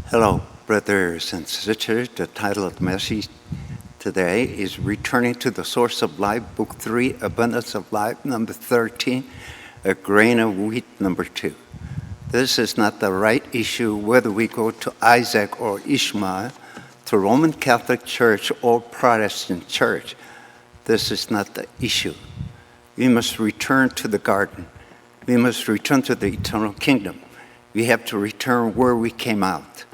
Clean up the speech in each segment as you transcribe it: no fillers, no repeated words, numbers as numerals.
Hello, brothers and sisters. The title of the message today is Returning to the Source of Life, Book 3, Abundance of Life, number 13, A Grain of Wheat, number 2. This is not the right issue whether we go to Isaac or Ishmael, to Roman Catholic Church or Protestant Church. This is not the issue. We must return to the garden. We must return to the eternal kingdom. We have to return where we came out.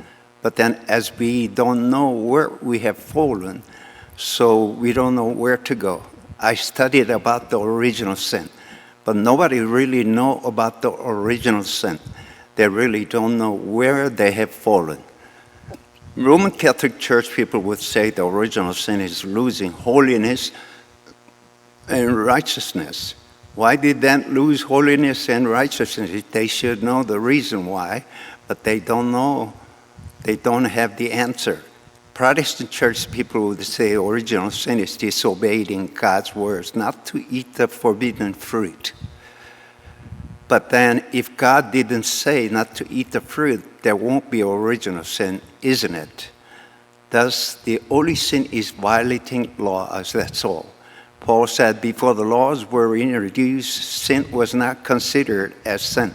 But then as we don't know where we have fallen, so we don't know where to go. I studied about the original sin, but nobody really know about the original sin. They really don't know where they have fallen. Roman Catholic Church people would say the original sin is losing holiness and righteousness. Why did they lose holiness and righteousness? They should know the reason why, but they don't know. They don't have the answer. Protestant church people would say original sin is disobeying God's words, not to eat the forbidden fruit. But then if God didn't say not to eat the fruit, there won't be original sin, isn't it? Thus, the only sin is violating laws, that's all. Paul said before the laws were introduced, sin was not considered as sin.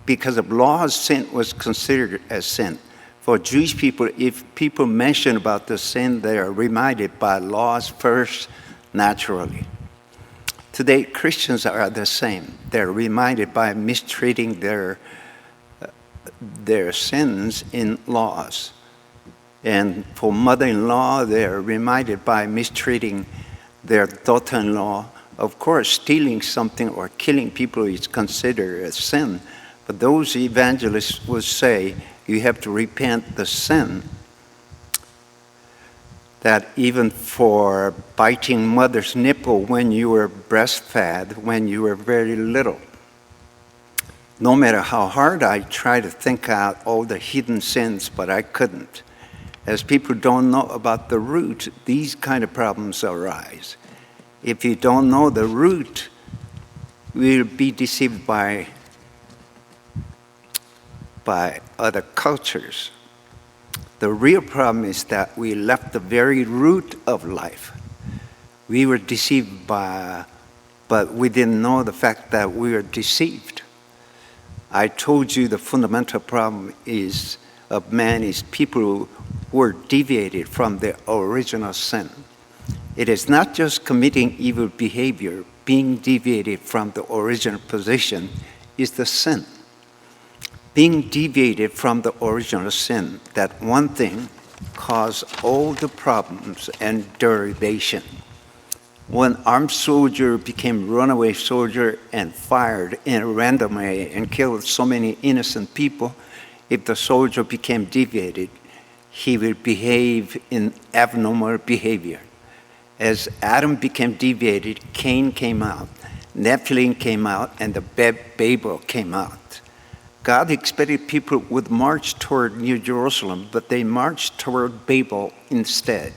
Because of laws, sin was considered as sin. For Jewish people, if people mention about the sin, they are reminded by laws first, naturally. Today, Christians are the same. They're reminded by mistreating their sins in laws. And for mother-in-law, they're reminded by mistreating their daughter-in-law. Of course, stealing something or killing people is considered a sin. But those evangelists will say, you have to repent the sin that even for biting mother's nipple when you were breastfed, when you were very little. No matter how hard I try to think out all the hidden sins, but I couldn't. As people don't know about the root, these kind of problems arise. If you don't know the root, we'll be deceived by other cultures. The real problem is that we left the very root of life. We were deceived but we didn't know the fact that we were deceived. I told you the fundamental problem of man is people who are deviated from their original sin. It is not just committing evil behavior. Being deviated from the original position is the sin. Being deviated from the original sin, that one thing caused all the problems and derivation. One armed soldier became runaway soldier and fired in a random way and killed so many innocent people. If the soldier became deviated, he will behave in abnormal behavior. As Adam became deviated, Cain came out, Nephilim came out, and the Babel came out. God expected people would march toward New Jerusalem, but they marched toward Babel instead.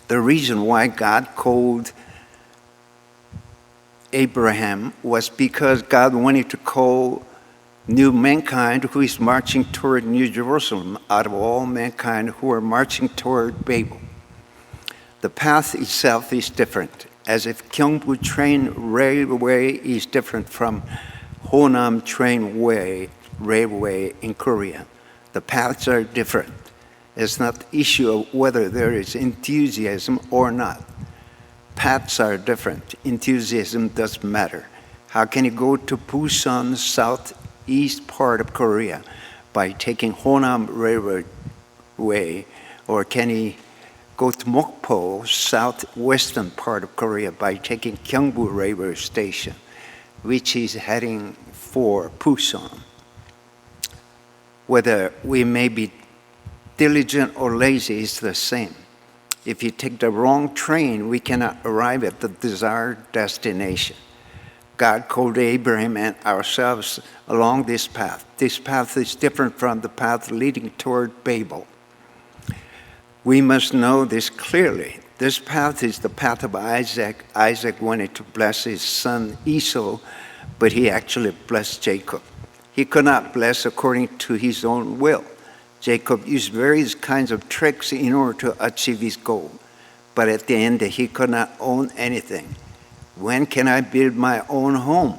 The reason why God called Abraham was because God wanted to call new mankind who is marching toward New Jerusalem out of all mankind who are marching toward Babel. The path itself is different, as if Gyeongbu Train Railway is different from Honam Train Railway in Korea. The paths are different. It's not the issue of whether there is enthusiasm or not. Paths are different. Enthusiasm doesn't matter. How can you go to Busan, southeast part of Korea, by taking Honam Railway, or can he go to Mokpo, southwestern part of Korea, by taking Gyeongbu Railway Station, which is heading for Busan? Whether we may be diligent or lazy is the same. If you take the wrong train, we cannot arrive at the desired destination. God called Abraham and ourselves along this path. This path is different from the path leading toward Babel. We must know this clearly. This path is the path of Isaac. Isaac wanted to bless his son Esau, but he actually blessed Jacob. He could not bless according to his own will. Jacob used various kinds of tricks in order to achieve his goal. But at the end, he could not own anything. When can I build my own home?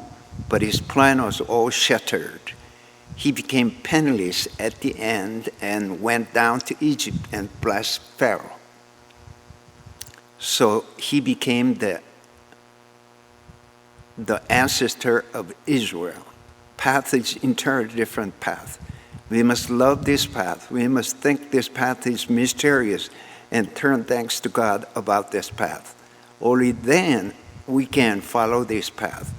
But his plan was all shattered. He became penniless at the end and went down to Egypt and blessed Pharaoh. So he became the ancestor of Israel. Path is entirely different path. We must love this path. We must think this path is mysterious and turn thanks to God about this path. Only then we can follow this path.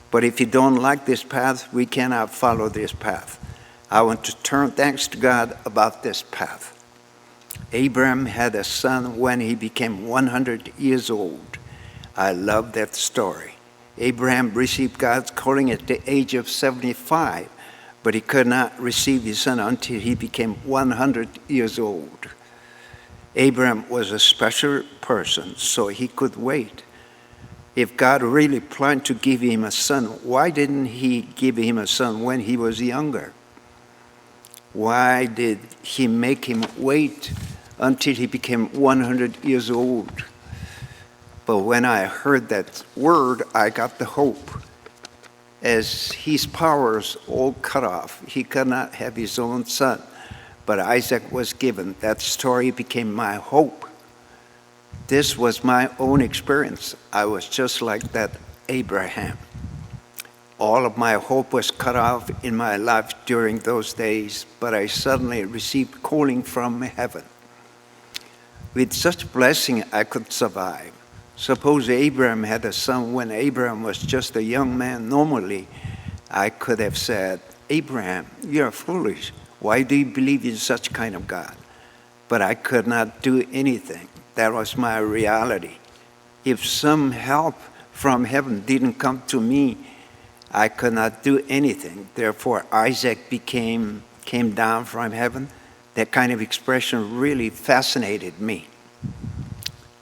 But if you don't like this path, we cannot follow this path. I want to turn thanks to God about this path. Abraham had a son when he became 100 years old. I love that story. Abraham received God's calling at the age of 75, but he could not receive his son until he became 100 years old. Abraham was a special person, so he could wait. If God really planned to give him a son, why didn't he give him a son when he was younger? Why did he make him wait until he became 100 years old? But when I heard that word, I got the hope. As his powers all cut off, he could not have his own son. But Isaac was given. That story became my hope. This was my own experience. I was just like that Abraham. All of my hope was cut off in my life during those days, but I suddenly received calling from heaven. With such blessing, I could survive. Suppose Abraham had a son when Abraham was just a young man. Normally, I could have said, Abraham, you're foolish. Why do you believe in such kind of God? But I could not do anything. That was my reality. If some help from heaven didn't come to me, I could not do anything. Therefore, Isaac came down from heaven. That kind of expression really fascinated me.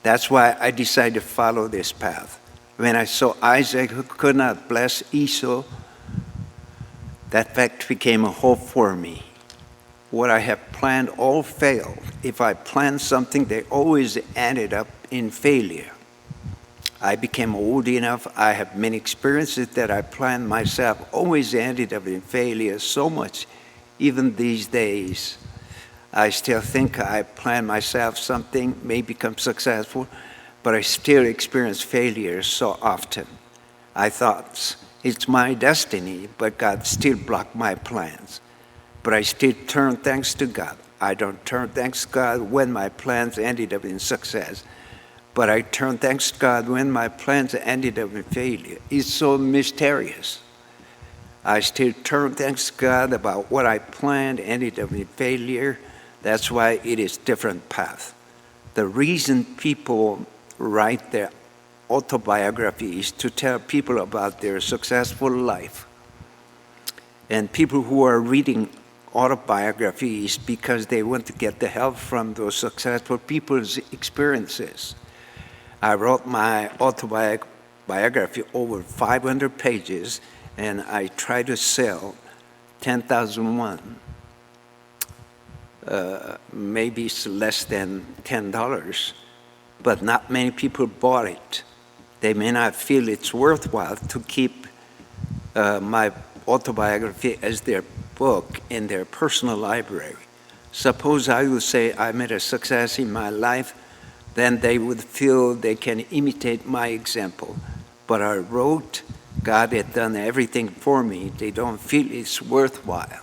That's why I decided to follow this path. When I saw Isaac, who could not bless Esau, that fact became a hope for me. What I have planned all failed. If I planned something, they always ended up in failure. I became old enough. I have many experiences that I planned myself always ended up in failure so much. Even these days, I still think I plan myself something, may become successful, but I still experience failure so often. I thought it's my destiny, but God still blocked my plans. But I still turn thanks to God. I don't turn thanks to God when my plans ended up in success, but I turn thanks to God when my plans ended up in failure. It's so mysterious. I still turn thanks to God about what I planned ended up in failure. That's why it is different path. The reason people write their autobiography is to tell people about their successful life. And people who are reading autobiographies because they want to get the help from those successful people's experiences. I wrote my autobiography over 500 pages, and I tried to sell 10,001. Maybe it's less than $10, but not many people bought it. They may not feel it's worthwhile to keep my autobiography as their book in their personal library. Suppose I would say I made a success in my life, then they would feel they can imitate my example. But I wrote, God had done everything for me. They don't feel it's worthwhile.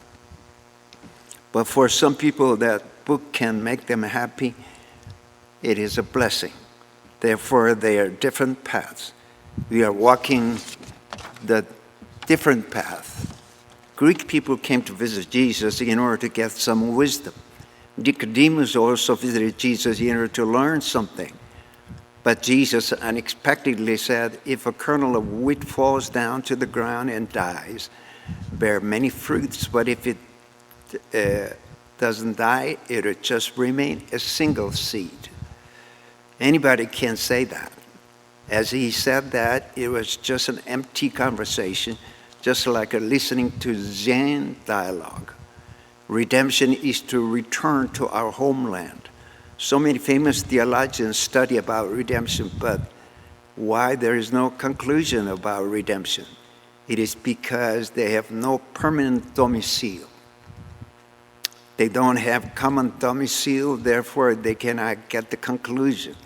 But for some people, that book can make them happy. It is a blessing. Therefore, they are different paths. We are walking the different path. Greek people came to visit Jesus in order to get some wisdom. Nicodemus also visited Jesus in order to learn something. But Jesus unexpectedly said, if a kernel of wheat falls down to the ground and dies, bear many fruits, but if it doesn't die, it'll just remain a single seed. Anybody can say that. As he said that, it was just an empty conversation. just like listening to Zen dialogue. Redemption is to return to our homeland. So many famous theologians study about redemption, but why there is no conclusion about redemption? It is because they have no permanent domicile. They don't have common domicile, therefore they cannot get the conclusion.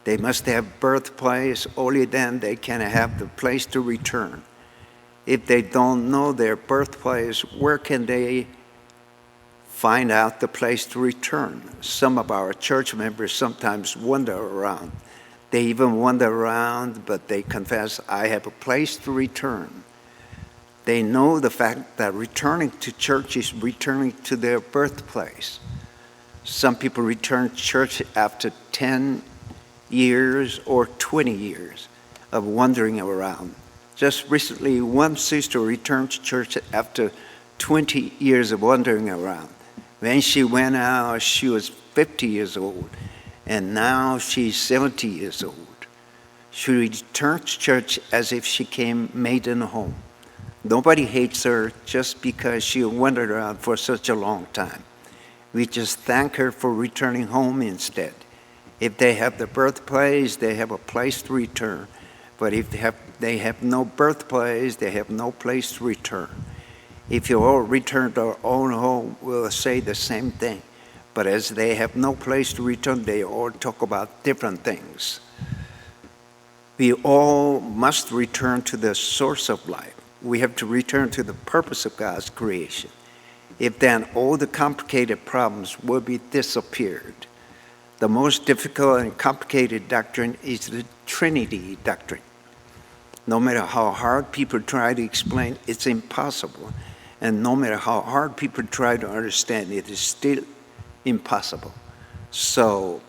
They must have birthplace, only then they can have the place to return. If they don't know their birthplace, where can they find out the place to return? Some of our church members sometimes wander around. They even wander around, but they confess, I have a place to return. They know the fact that returning to church is returning to their birthplace. Some people return to church after 10 years or 20 years of wandering around. Just recently, one sister returned to church after 20 years of wandering around. When she went out, she was 50 years old, and now she's 70 years old. She returned to church as if she came maiden home. Nobody hates her just because she wandered around for such a long time. We just thank her for returning home instead. If they have the birthplace, they have a place to return. But if they have no birthplace, they have no place to return. If you all return to our own home, we'll say the same thing. But as they have no place to return, they all talk about different things. We all must return to the source of life. We have to return to the purpose of God's creation. If then all the complicated problems will be disappeared. The most difficult and complicated doctrine is the Trinity doctrine. No matter how hard people try to explain, it's impossible. And no matter how hard people try to understand, it is still impossible. So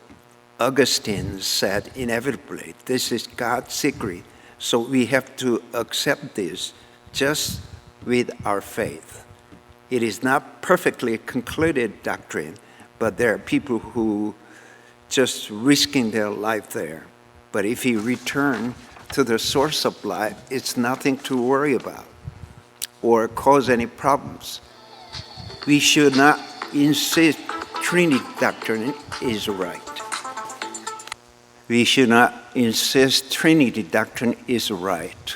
Augustine said, inevitably, this is God's secret. So we have to accept this just with our faith. It is not perfectly concluded doctrine, but there are people who just risking their life there. But if you return to the source of life, it's nothing to worry about or cause any problems. We should not insist Trinity doctrine is right. We should not insist Trinity doctrine is right.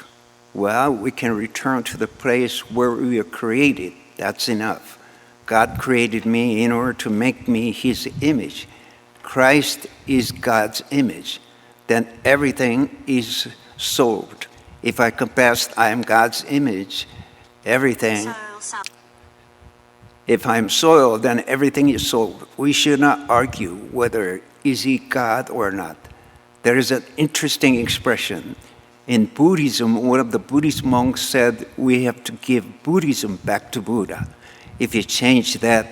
Well, we can return to the place where we were created. That's enough. God created me in order to make me his image. Christ is God's image. Then everything is solved. If I confess I am God's image, everything. If I'm soil, then everything is solved. We should not argue whether is he God or not. There is an interesting expression. In Buddhism, one of the Buddhist monks said, we have to give Buddhism back to Buddha. If you change that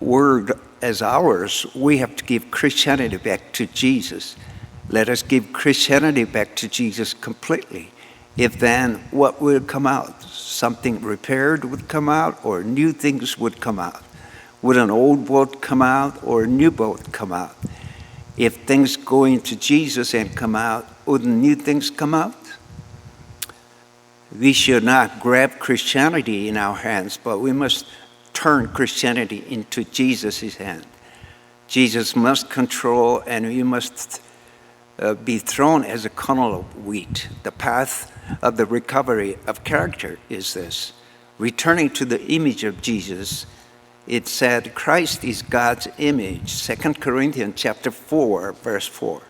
word as ours, we have to give Christianity back to Jesus. Let us give Christianity back to Jesus completely. If then, what will come out? Something repaired would come out, or new things would come out. Would an old boat come out, or a new boat come out? If things go into Jesus and come out, wouldn't new things come out? We should not grab Christianity in our hands, but we must turn Christianity into Jesus' hand. Jesus must control, and we must be thrown as a kernel of wheat. The path of the recovery of character is this. Returning to the image of Jesus, it said Christ is God's image. 2 Corinthians chapter 4, verse 4.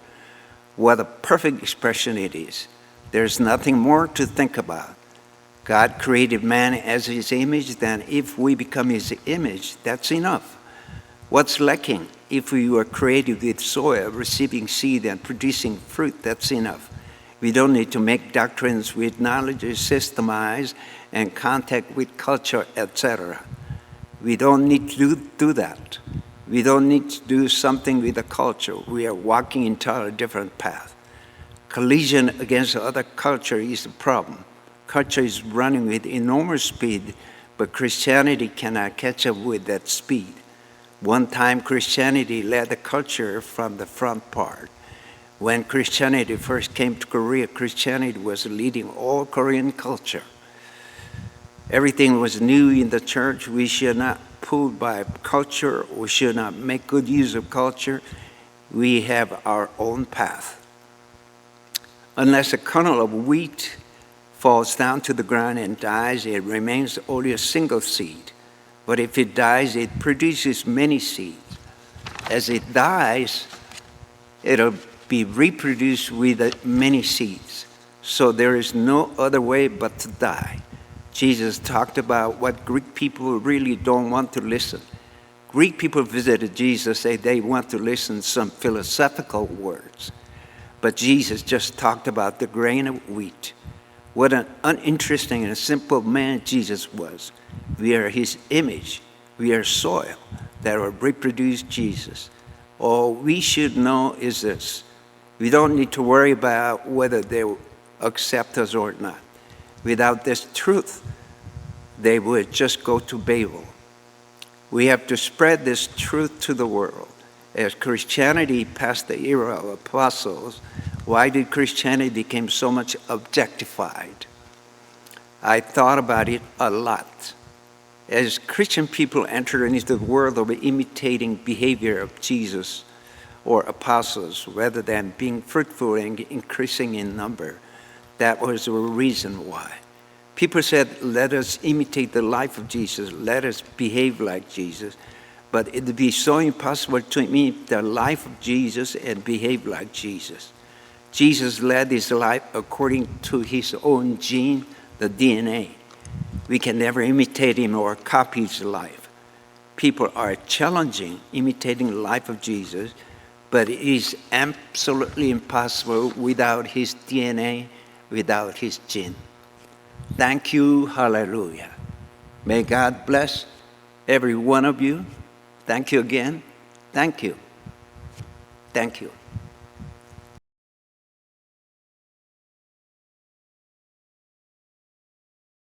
What a perfect expression it is. There's nothing more to think about. God created man as his image, then if we become his image, that's enough. What's lacking? If we were created with soil, receiving seed and producing fruit, that's enough. We don't need to make doctrines with knowledge systemized and contact with culture, etc. We don't need to do that. We don't need to do something with the culture. We are walking entirely different path. Collision against other culture is the problem. Culture is running with enormous speed, but Christianity cannot catch up with that speed. One time Christianity led the culture from the front part. When Christianity first came to Korea, Christianity was leading all Korean culture. Everything was new in the church. We should not pull by culture. We should not make good use of culture. We have our own path. Unless a kernel of wheat falls down to the ground and dies, it remains only a single seed. But if it dies, it produces many seeds. As it dies, it'll be reproduced with many seeds. So there is no other way but to die. Jesus talked about what Greek people really don't want to listen. Greek people visited Jesus, say they want to listen to some philosophical words. But Jesus just talked about the grain of wheat. What an uninteresting and simple man Jesus was. We are his image. We are soil that will reproduce Jesus. All we should know is this. We don't need to worry about whether they will accept us or not. Without this truth, they would just go to Babel. We have to spread this truth to the world. As Christianity passed the era of apostles, why did Christianity become so much objectified? I thought about it a lot. As Christian people enter into the world of imitating behavior of Jesus or apostles, rather than being fruitful and increasing in number, that was the reason why. People said, let us imitate the life of Jesus. Let us behave like Jesus. But it would be so impossible to imitate the life of Jesus and behave like Jesus. Jesus led his life according to his own gene, the DNA. We can never imitate him or copy his life. People are challenging imitating the life of Jesus, but it is absolutely impossible without his DNA, without his gene. Thank you, hallelujah. May God bless every one of you. Thank you again. Thank you. Thank you.